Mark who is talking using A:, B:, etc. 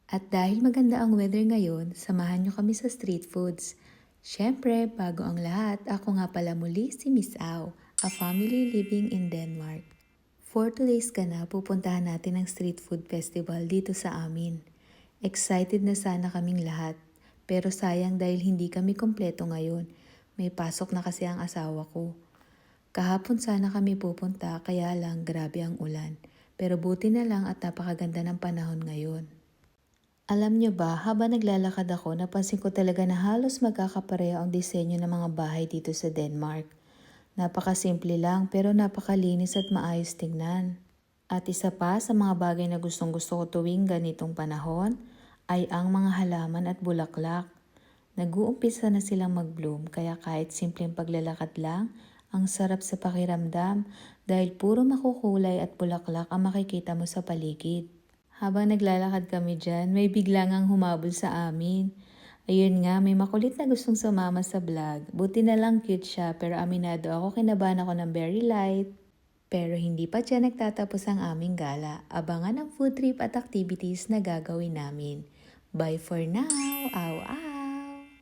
A: At dahil maganda ang weather ngayon, samahan niyo kami sa street foods. Siyempre, bago ang lahat, ako nga pala muli si Miss Au, a family living in Denmark. For today's ganap, pupuntahan natin ang street food festival dito sa amin. Excited na sana kaming lahat, pero sayang dahil hindi kami kompleto ngayon. May pasok na kasi ang asawa ko. Kahapon sana kami pupunta kaya lang grabe ang ulan. Pero buti na lang at napakaganda ng panahon ngayon. Alam niyo ba, habang naglalakad ako, napansin ko talaga na halos magkakapareho ang disenyo ng mga bahay dito sa Denmark. Napakasimple lang pero napakalinis at maayos tingnan. At isa pa sa mga bagay na gustong gusto ko tuwing ganitong panahon ay ang mga halaman at bulaklak. Nag-uumpisa na silang mag-bloom kaya kahit simpleng paglalakad lang, ang sarap sa pakiramdam dahil puro makukulay at bulaklak ang makikita mo sa paligid. Habang naglalakad kami dyan, may bigla ngang humabol sa amin. Ayun nga, may makulit na gustong sumama sa vlog. Buti na lang cute siya pero aminado ako kinabahan ako ng very light. Pero hindi pa dyan nagtatapos ang aming gala. Abangan ang food trip at activities na gagawin namin. Bye for now! Aw, aw!